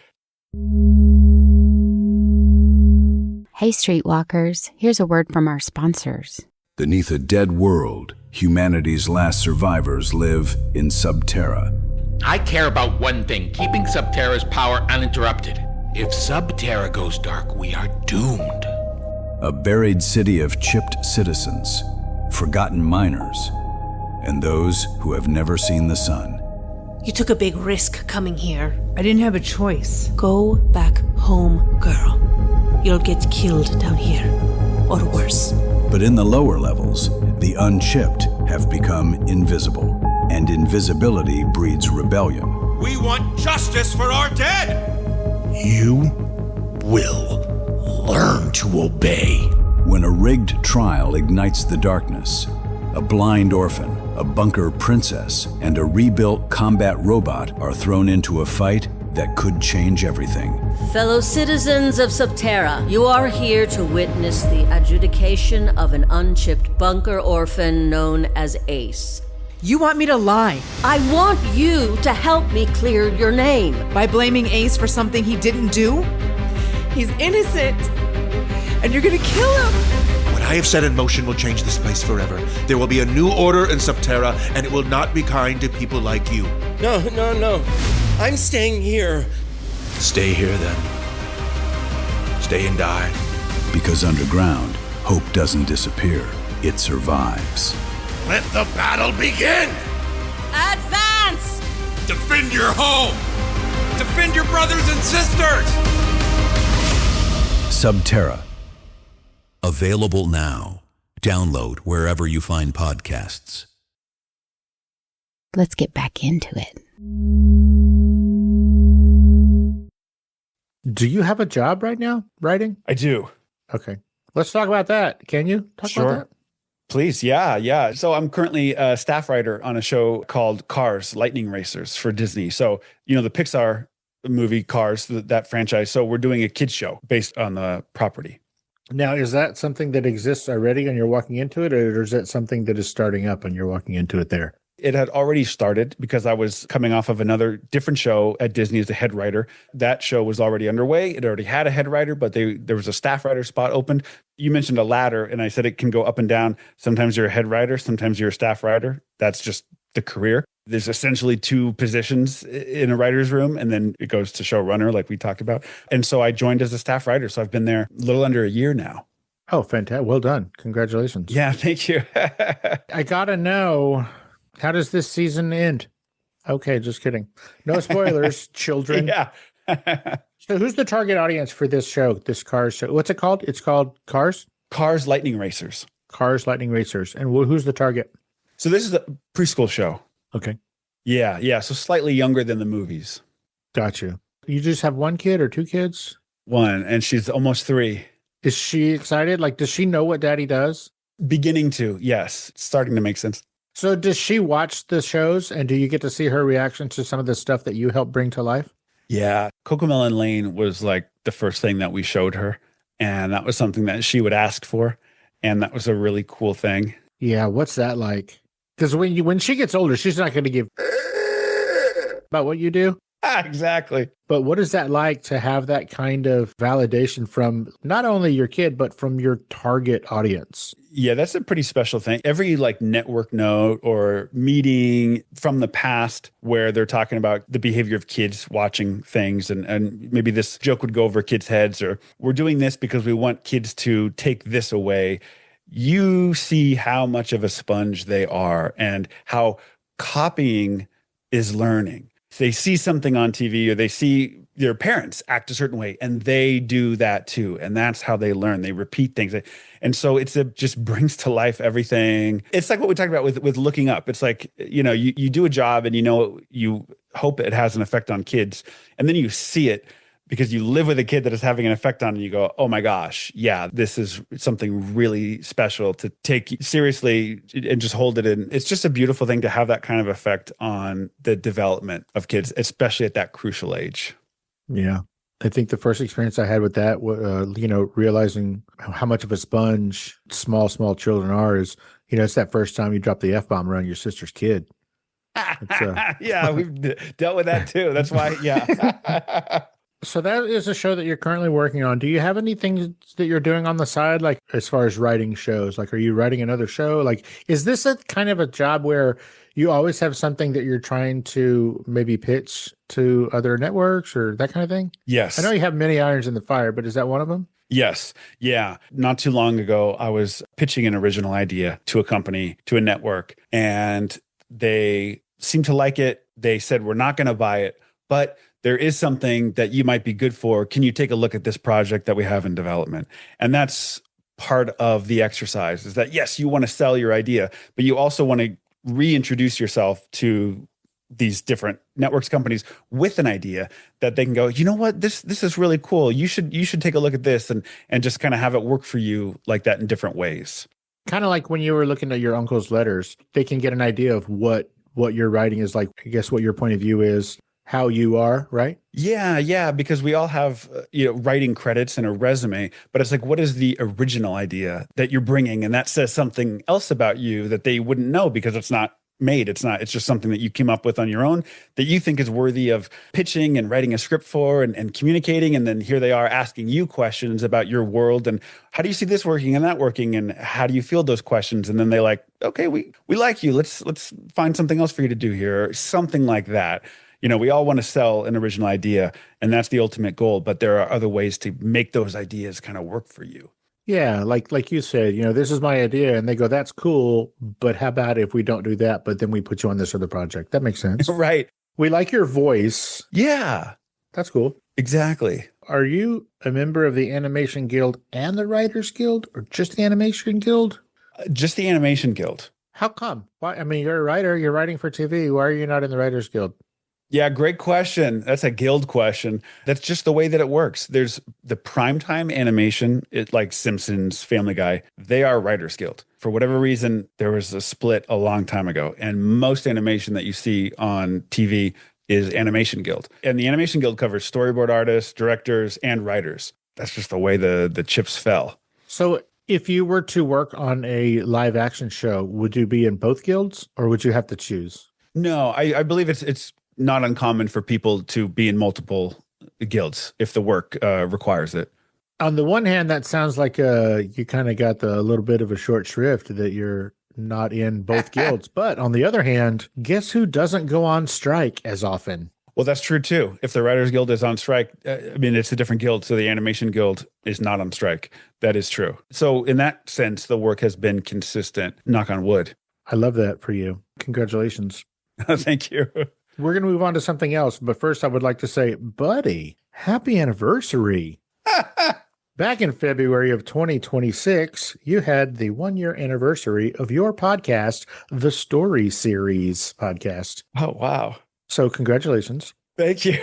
Hey, Streetwalkers, here's a word from our sponsors. Beneath a dead world, humanity's last survivors live in Subterra. I care about one thing, keeping Subterra's power uninterrupted. If Subterra goes dark, we are doomed. A buried city of chipped citizens, forgotten miners, and those who have never seen the sun. You took a big risk coming here. I didn't have a choice. Go back home, girl. You'll get killed down here, or worse. But in the lower levels, the unchipped have become invisible, and invisibility breeds rebellion. We want justice for our dead! You will learn to obey. When a rigged trial ignites the darkness, a blind orphan, a bunker princess, and a rebuilt combat robot are thrown into a fight that could change everything. Fellow citizens of Subterra, you are here to witness the adjudication of an unchipped bunker orphan known as Ace. You want me to lie? I want you to help me clear your name. By blaming Ace for something he didn't do? He's innocent, and you're gonna kill him. What I have set in motion will change this place forever. There will be a new order in Subterra, and it will not be kind to people like you. No. I'm staying here. Stay here, then. Stay and die. Because underground, hope doesn't disappear. It survives. Let the battle begin! Advance! Defend your home! Defend your brothers and sisters! Subterra. Available now. Download wherever you find podcasts. Let's get back into it. Do you have a job right now, writing? I do. Okay. Let's talk about that. Can you talk about that? Please, yeah. So I'm currently a staff writer on a show called Cars, Lightning Racers for Disney. So, the Pixar movie Cars, that franchise. So we're doing a kids show based on the property. Now, is that something that exists already and you're walking into it, or is that something that is starting up and you're walking into it there? It had already started because I was coming off of another different show at Disney as a head writer. That show was already underway. It already had a head writer, but there was a staff writer spot opened. You mentioned a ladder, and I said it can go up and down. Sometimes you're a head writer, sometimes you're a staff writer. That's just the career. There's essentially 2 positions in a writer's room, and then it goes to showrunner, like we talked about. And so I joined as a staff writer. So I've been there a little under a year now. Oh, fantastic. Well done. Congratulations. Yeah, thank you. I got to know, how does this season end? Okay, just kidding. No spoilers, children. Yeah. So who's the target audience for this show, this Cars show? What's it called? It's called Cars? Cars Lightning Racers. Cars Lightning Racers. And who's the target? So this is a preschool show. Okay. Yeah. So slightly younger than the movies. Got you. You just have 1 kid or 2 kids? 1, and she's almost 3. Is she excited? Like, does she know what daddy does? Beginning to, yes. It's starting to make sense. So does she watch the shows, and do you get to see her reaction to some of the stuff that you help bring to life? Yeah. CoComelon Lane was like the first thing that we showed her. And that was something that she would ask for. And that was a really cool thing. Yeah. What's that like? Because when she gets older, she's not going to give about what you do. Exactly. But what is that like to have that kind of validation from not only your kid, but from your target audience? Yeah, that's a pretty special thing. Every like network note or meeting from the past where they're talking about the behavior of kids watching things, and maybe this joke would go over kids' heads, or we're doing this because we want kids to take this away. You see how much of a sponge they are and how copying is learning. They see something on TV, or they see their parents act a certain way, and they do that too. And that's how they learn. They repeat things. And so it just brings to life everything. It's like what we talked about with looking up. It's like, you do a job and you hope it has an effect on kids. And then you see it because you live with a kid that is having an effect on, and you go, oh my gosh, yeah, this is something really special to take seriously and just hold it in. It's just a beautiful thing to have that kind of effect on the development of kids, especially at that crucial age. Yeah. I think the first experience I had with that, realizing how much of a sponge small children are is, it's that first time you drop the F-bomb around your sister's kid. Yeah, we've dealt with that too. That's why, yeah. So that is a show that you're currently working on. Do you have anything that you're doing on the side, like as far as writing shows? Like, are you writing another show? Like, is this a kind of a job where you always have something that you're trying to maybe pitch to other networks or that kind of thing? Yes. I know you have many irons in the fire, but is that one of them? Yes. Yeah. Not too long ago, I was pitching an original idea to a company, to a network, and they seemed to like it. They said, we're not going to buy it, but there is something that you might be good for. Can you take a look at this project that we have in development? And that's part of the exercise, is that, yes, you want to sell your idea, but you also want to reintroduce yourself to these different networks companies with an idea that they can go, you know what, this is really cool. You should take a look at this and just kind of have it work for you like that in different ways. Kind of like when you were looking at your uncle's letters, they can get an idea of what your writing is like, I guess what your point of view is, how you are, right? Yeah, because we all have writing credits and a resume, but it's like, what is the original idea that you're bringing? And that says something else about you that they wouldn't know because it's not made. It's just something that you came up with on your own that you think is worthy of pitching and writing a script for and communicating. And then here they are asking you questions about your world and how do you see this working and that working? And how do you field those questions? And then they like, okay, we like you. Let's find something else for you to do here, or something like that. We all want to sell an original idea, and that's the ultimate goal, but there are other ways to make those ideas kind of work for you. Yeah, like you said, this is my idea, and they go, that's cool, but how about if we don't do that, but then we put you on this other project? That makes sense. Right. We like your voice. Yeah. That's cool. Exactly. Are you a member of the Animation Guild and the Writers Guild, or just the Animation Guild? Just the Animation Guild. How come? Why? I mean, you're a writer, you're writing for TV. Why are you not in the Writers Guild? Yeah, great question. That's a guild question. That's just the way that it works. There's the primetime animation, like Simpsons, Family Guy, they are Writers Guild. For whatever reason, there was a split a long time ago. And most animation that you see on TV is Animation Guild. And the Animation Guild covers storyboard artists, directors, and writers. That's just the way the chips fell. So if you were to work on a live action show, would you be in both guilds or would you have to choose? No, I believe it's not uncommon for people to be in multiple guilds if the work requires it. On the one hand, that sounds like you kind of got a little bit of a short shrift that you're not in both guilds. But on the other hand, guess who doesn't go on strike as often? Well, that's true too. If the Writers Guild is on strike, I mean, it's a different guild. So the Animation Guild is not on strike. That is true. So in that sense, the work has been consistent, knock on wood. I love that for you. Congratulations. Thank you. We're going to move on to something else. But first, I would like to say, buddy, happy anniversary. Back in February of 2026, you had the 1-year anniversary of your podcast, the Story Series podcast. Oh, wow. So congratulations. Thank you.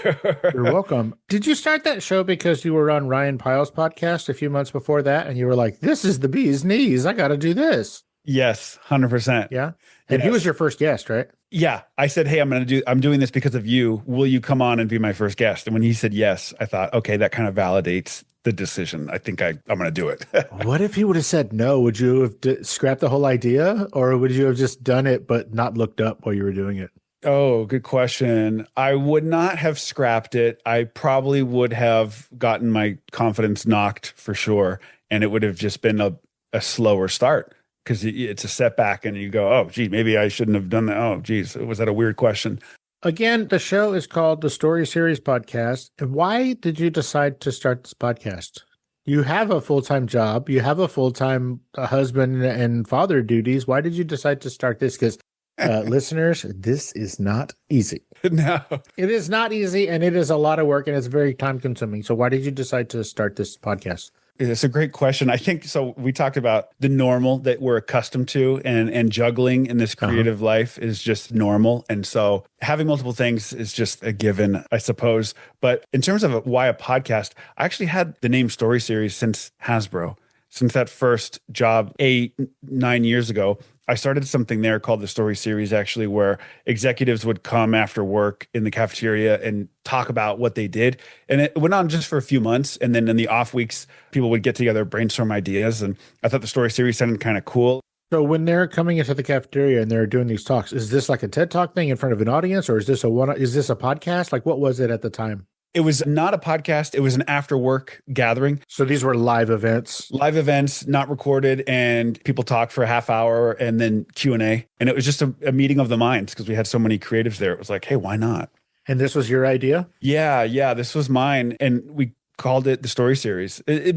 You're welcome. Did you start that show because you were on Ryan Pyle's podcast a few months before that? And you were like, this is the bee's knees. I got to do this. Yes, 100%. Yeah. And yes. He was your first guest, right? Yeah. I said, hey, I'm doing this because of you. Will you come on and be my first guest? And when he said yes, I thought, okay, that kind of validates the decision. I think I'm going to do it. What if he would have said no? Would you have scrapped the whole idea, or would you have just done it but not looked up while you were doing it? Oh, good question. I would not have scrapped it. I probably would have gotten my confidence knocked for sure. And it would have just been a slower start because it's a setback and you go, oh, gee, maybe I shouldn't have done that. Oh, geez, was that a weird question? Again, the show is called the Story Series Podcast. And why did you decide to start this podcast? You have a full-time job. You have a full-time husband and father duties. Why did you decide to start this? Because listeners, this is not easy. No. It is not easy, and it is a lot of work, and it's very time-consuming. So why did you decide to start this podcast? It's a great question. I think so. We talked about the normal that we're accustomed to, and juggling in this creative life is just normal. And so having multiple things is just a given, I suppose. But in terms of why a podcast, I actually had the name Story Series since Hasbro. Since that first job 8-9 years ago, I started something there called the Story Series, actually, where executives would come after work in the cafeteria and talk about what they did. And it went on just for a few months. And then in the off weeks, people would get together, brainstorm ideas. And I thought the Story Series sounded kind of cool. So when they're coming into the cafeteria and they're doing these talks, is this like a TED Talk thing in front of an audience, or is this a podcast? Like, what was it at the time? It was not a podcast. It was an after work gathering. So these were live events? Live events, not recorded, and people talk for a half hour and then Q&A. And it was just a meeting of the minds because we had so many creatives there. It was like, hey, why not? And this was your idea? Yeah, this was mine. And we called it the Story Series. There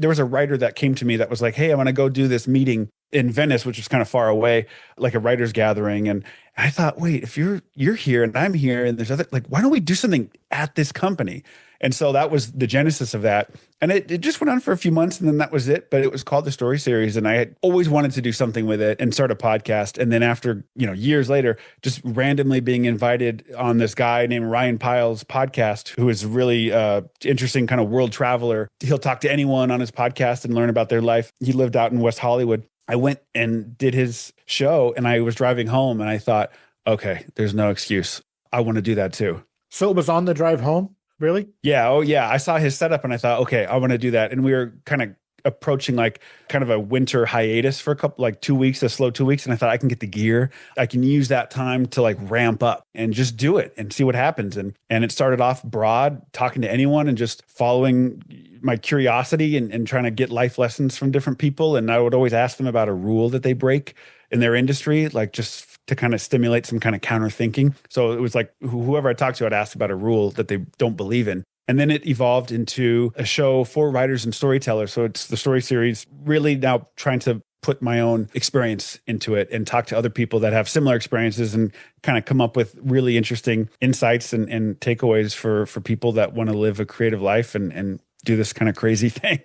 was a writer that came to me that was like, hey, I want to go do this meeting in Venice, which was kind of far away, like a writer's gathering. And I thought, wait, if you're here and I'm here and there's other, like, why don't we do something at this company? And so that was the genesis of that. And it just went on for a few months and then that was it. But it was called the Story Series. And I had always wanted to do something with it and start a podcast. And then after, years later, just randomly being invited on this guy named Ryan Pyle's podcast, who is really interesting kind of world traveler. He'll talk to anyone on his podcast and learn about their life. He lived out in West Hollywood. I went and did his show and I was driving home and I thought, okay, there's no excuse. I want to do that too. So it was on the drive home? Really? Yeah. Oh, yeah. I saw his setup and I thought, okay, I want to do that. And we were kind of approaching like kind of a winter hiatus for a couple, like 2 weeks, a slow 2 weeks. And I thought I can get the gear. I can use that time to like ramp up and just do it and see what happens. And it started off broad, talking to anyone and just following my curiosity and trying to get life lessons from different people. And I would always ask them about a rule that they break in their industry, like just to kind of stimulate some kind of counter thinking. So it was like whoever I talked to, I'd ask about a rule that they don't believe in. And then it evolved into a show for writers and storytellers. So it's the Story Series, really now trying to put my own experience into it and talk to other people that have similar experiences and kind of come up with really interesting insights and takeaways for people that want to live a creative life and do this kind of crazy thing.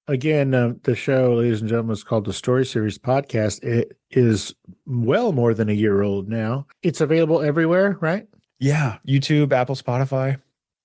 Again, the show, ladies and gentlemen, is called the Story Series Podcast. It is well more than a year old now. It's available everywhere, right? Yeah. YouTube, Apple, Spotify.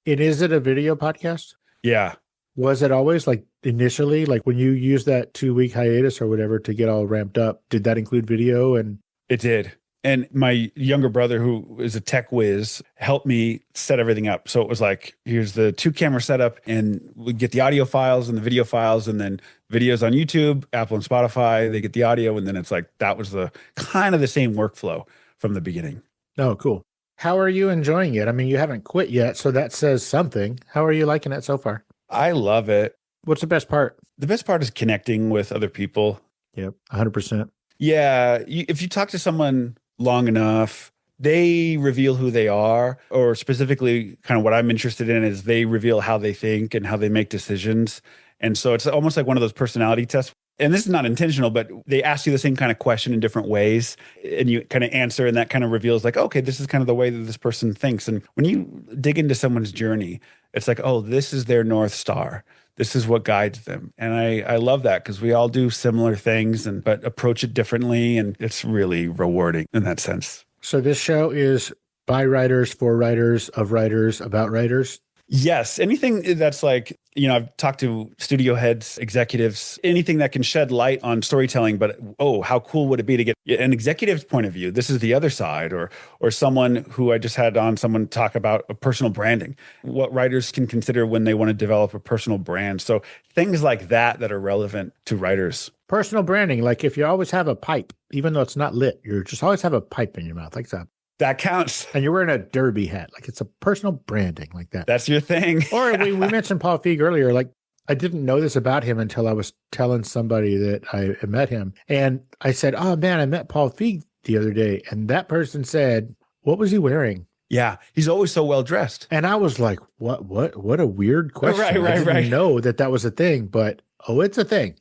Is it a video podcast? Yeah. Was it always like initially, like when you used that 2-week hiatus or whatever to get all ramped up, did that include video? And it did. And my younger brother, who is a tech whiz, helped me set everything up. So it was like, here's the 2-camera setup, and we get the audio files and the video files, and then videos on YouTube, Apple and Spotify, they get the audio. And then it's like, that was the kind of the same workflow from the beginning. Oh, cool. How are you enjoying it? I mean, you haven't quit yet, so that says something. How are you liking it so far? I love it. What's the best part? The best part is connecting with other people. Yep, 100%. Yeah. If you talk to someone long enough, they reveal who they are, or specifically kind of what I'm interested in is they reveal how they think and how they make decisions. And so it's almost like one of those personality tests. And this is not intentional, but they ask you the same kind of question in different ways, and you kind of answer, and that kind of reveals like, okay, this is kind of the way that this person thinks. And when you dig into someone's journey, it's like, oh, this is their North Star. This is what guides them. And I love that, because we all do similar things, but approach it differently. And it's really rewarding in that sense. So this show is by writers, for writers, of writers, about writers? Yes. Anything that's like, I've talked to studio heads, executives, anything that can shed light on storytelling, but how cool would it be to get an executive's point of view? This is the other side, or someone who I just had on, someone talk about a personal branding, what writers can consider when they want to develop a personal brand. So things like that are relevant to writers. Personal branding, like if you always have a pipe, even though it's not lit, you just always have a pipe in your mouth, like that. That counts. And you're wearing a derby hat. Like it's a personal branding like that. That's your thing. Or we mentioned Paul Feig earlier. Like I didn't know this about him until I was telling somebody that I met him. And I said, oh man, I met Paul Feig the other day. And that person said, what was he wearing? Yeah. He's always so well dressed. And I was like, what a weird question. I didn't know that was a thing, but it's a thing.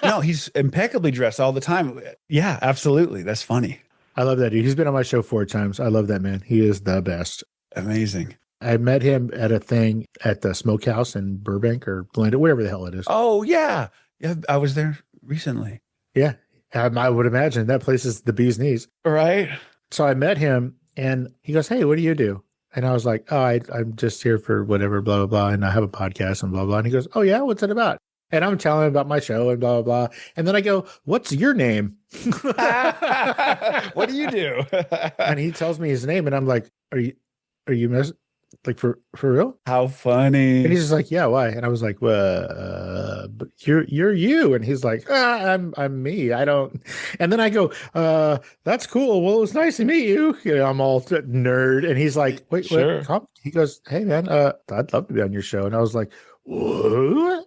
No, he's impeccably dressed all the time. Yeah, absolutely. That's funny. I love that dude. He's been on my show 4 times. I love that man. He is the best. Amazing. I met him at a thing at the Smokehouse in Burbank or Glendale, wherever the hell it is. Oh, yeah. Yeah, I was there recently. Yeah. I would imagine that place is the bee's knees. Right. So I met him and he goes, hey, what do you do? And I was like, I'm just here for whatever, blah, blah, blah. And I have a podcast and blah, blah. And he goes, oh, yeah, what's it about? And I'm telling him about my show and blah, blah, blah. And then I go, what's your name? What do you do? And he tells me his name. And I'm like, are you like for real? How funny. And he's just like, yeah, why? And I was like, well, but you're you. And he's like, I'm me. I don't. And then I go, that's cool. Well, it was nice to meet you. I'm all nerd. And he's like, wait, sure. He goes, hey man, I'd love to be on your show. And I was like, what?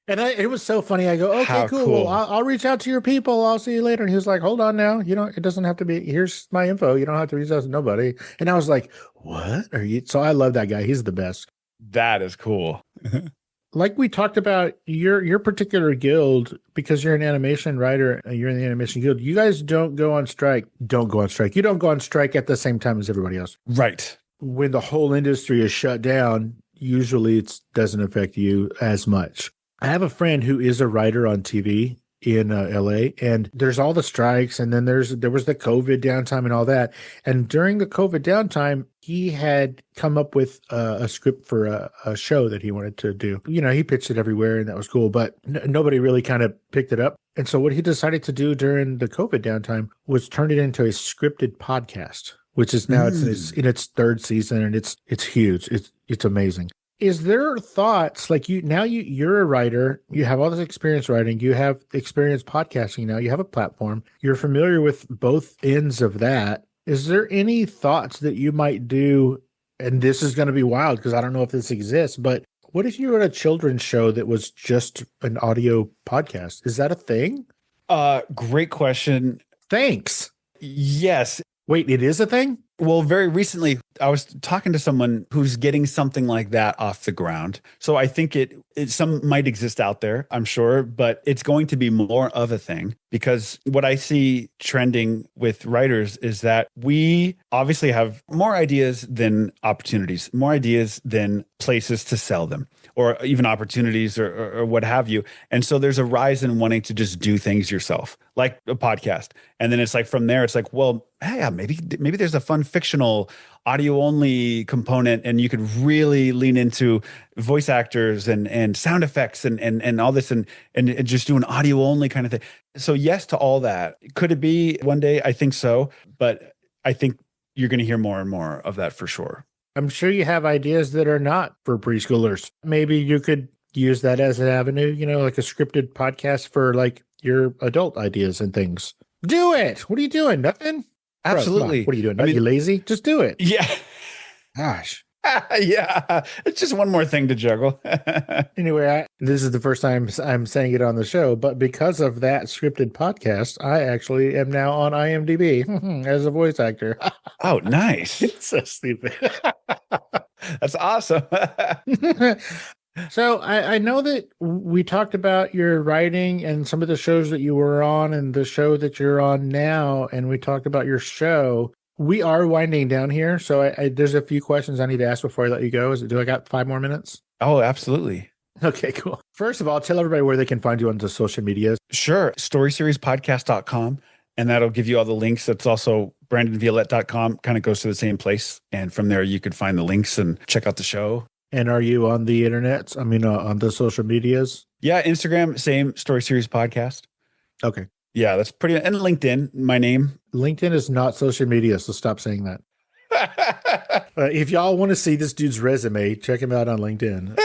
And it was so funny. I go, okay, cool. Well, I'll reach out to your people. I'll see you later. And he was like, hold on now. It doesn't have to be, here's my info. You don't have to reach out to nobody. And I was like, what are you? So I love that guy. He's the best. That is cool. Like we talked about your particular guild, because you're an animation writer and you're in the animation guild, you guys don't go on strike. You don't go on strike at the same time as everybody else. Right. When the whole industry is shut down, usually it doesn't affect you as much. I have a friend who is a writer on TV in LA, and there's all the strikes, and then there was the COVID downtime and all that. And during the COVID downtime, he had come up with a script for a show that he wanted to do. He pitched it everywhere, and that was cool, but nobody really kind of picked it up. And so what he decided to do during the COVID downtime was turn it into a scripted podcast, which is now it's in its 3rd season, and it's huge. It's amazing. Is there thoughts like you're a writer, you have all this experience writing, you have experience podcasting now, you have a platform, you're familiar with both ends of that. Is there any thoughts that you might do? And this is going to be wild because I don't know if this exists, but what if you were at a children's show that was just an audio podcast? Is that a thing? Great question. Thanks. Yes. Wait, it is a thing? Well, very recently, I was talking to someone who's getting something like that off the ground. So I think some might exist out there, I'm sure, but it's going to be more of a thing, because what I see trending with writers is that we obviously have more ideas than opportunities, more ideas than places to sell them, or even opportunities or what have you. And so there's a rise in wanting to just do things yourself, like a podcast. And then it's like from there, it's like, well, hey, maybe there's a fun fictional audio only component, and you could really lean into voice actors and sound effects and all this and just do an audio only kind of thing. So yes to all that. Could it be one day? I think so, but I think you're going to hear more and more of that for sure. I'm sure you have ideas that are not for preschoolers. Maybe you could use that as an avenue, like a scripted podcast for like your adult ideas and things. Do it. What are you doing? Nothing? Absolutely. Bro, what are you doing? Are you lazy? Just do it. Yeah. Gosh. Yeah. It's just one more thing to juggle. Anyway, this is the first time I'm saying it on the show, but because of that scripted podcast, I actually am now on IMDb as a voice actor. Oh, nice. It's so stupid. That's awesome. So I know that we talked about your writing and some of the shows that you were on and the show that you're on now, and we talked about your show. We are winding down here, so there's a few questions I need to ask before I let you go. Do I got 5 more minutes? Oh, absolutely. Okay, cool. First of all, tell everybody where they can find you on the social medias. Sure. StorySeriesPodcast.com, and that'll give you all the links. That's also BrandonViolette.com, kind of goes to the same place. And from there, you could find the links and check out the show. And are you on the internet? I mean, on the social medias? Yeah, Instagram, same Story Series Podcast. Okay. Yeah, that's pretty. And LinkedIn, my name. LinkedIn is not social media, so stop saying that. If y'all want to see this dude's resume, check him out on LinkedIn.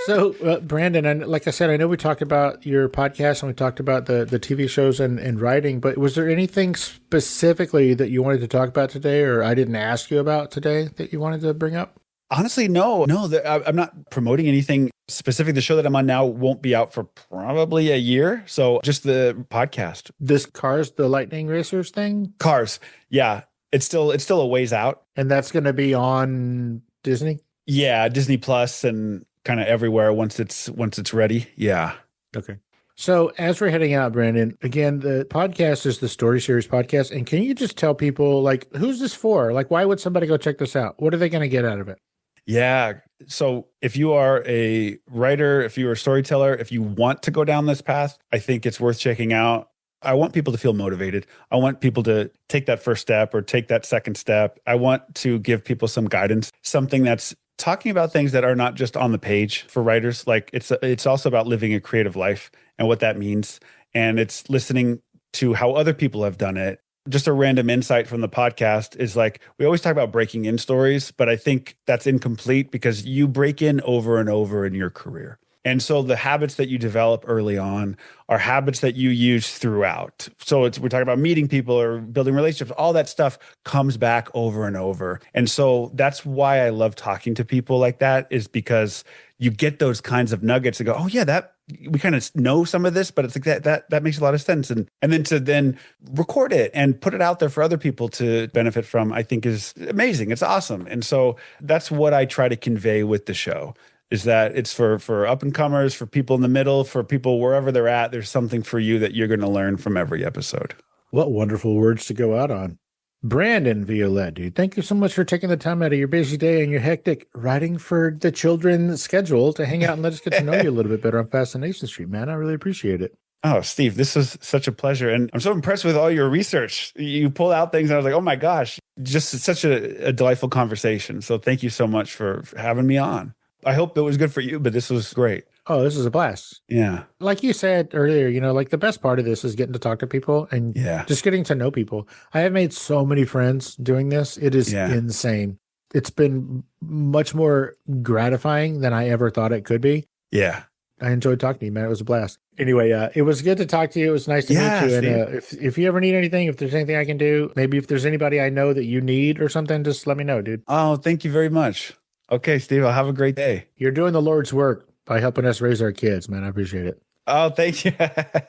So, Brandon, and like I said, I know we talked about your podcast and we talked about the TV shows and writing, but was there anything specifically that you wanted to talk about today, or I didn't ask you about today that you wanted to bring up? Honestly, no. I'm not promoting anything specific. The show that I'm on now won't be out for probably a year. So just the podcast. This Cars, the Lightning Racers thing? Cars. Yeah. It's still a ways out. And that's going to be on Disney? Yeah. Disney Plus and kind of everywhere once it's ready. Yeah. Okay. So as we're heading out, Brandon, again, the podcast is the Story Series Podcast. And can you just tell people, like, who's this for? Like, why would somebody go check this out? What are they going to get out of it? Yeah. So if you are a writer, if you're a storyteller, if you want to go down this path, I think it's worth checking out. I want people to feel motivated. I want people to take that first step or take that second step. I want to give people some guidance, something that's talking about things that are not just on the page for writers. Like it's also about living a creative life and what that means. And it's listening to how other people have done it. Just a random insight from the podcast is like, we always talk about breaking in stories, but I think that's incomplete because you break in over and over in your career. And so the habits that you develop early on are habits that you use throughout. So we're talking about meeting people or building relationships. All that stuff comes back over and over. And so that's why I love talking to people like that, is because you get those kinds of nuggets and go, oh yeah, that we kind of know some of this, but it's like that makes a lot of sense. And then to record it and put it out there for other people to benefit from, I think is amazing. It's awesome. And so that's what I try to convey with the show, is that it's for up and comers, for people in the middle, for people wherever they're at. There's something for you that you're going to learn from every episode. What wonderful words to go out on. Brandon Violette, dude, thank you so much for taking the time out of your busy day and your hectic writing for the children's schedule to hang out and let us get to know you a little bit better on Fascination Street, man. I really appreciate it. Oh, Steve, this was such a pleasure. And I'm so impressed with all your research. You pulled out things and I was like, oh my gosh, just such a delightful conversation. So thank you so much for having me on. I hope it was good for you, but this was great. Oh, this is a blast. Yeah. Like you said earlier, like the best part of this is getting to talk to people and just getting to know people. I have made so many friends doing this. It is insane. It's been much more gratifying than I ever thought it could be. Yeah. I enjoyed talking to you, man. It was a blast. Anyway, it was good to talk to you. It was nice to meet you. And if you ever need anything, if there's anything I can do, maybe if there's anybody I know that you need or something, just let me know, dude. Oh, thank you very much. Okay, Steve, I'll have a great day. You're doing the Lord's work by helping us raise our kids, man. I appreciate it. Oh, thank you.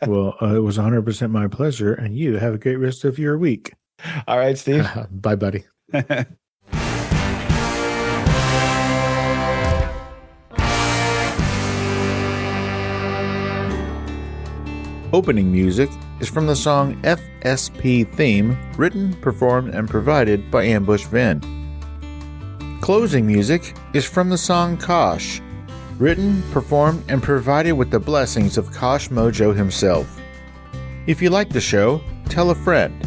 Well, it was 100% my pleasure, and you have a great rest of your week. All right, Steve. Bye, buddy. Opening music is from the song FSP Theme, written, performed, and provided by Ambush Vend. Closing music is from the song Kosh, written, performed, and provided with the blessings of Kosh Mojo himself. If you like the show, tell a friend.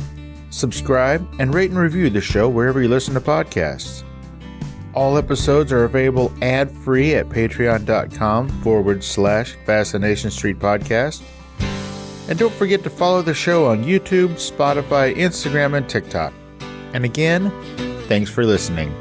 Subscribe and rate and review the show wherever you listen to podcasts. All episodes are available ad-free at patreon.com/Fascination Street Podcast. And don't forget to follow the show on YouTube, Spotify, Instagram, and TikTok. And again, thanks for listening.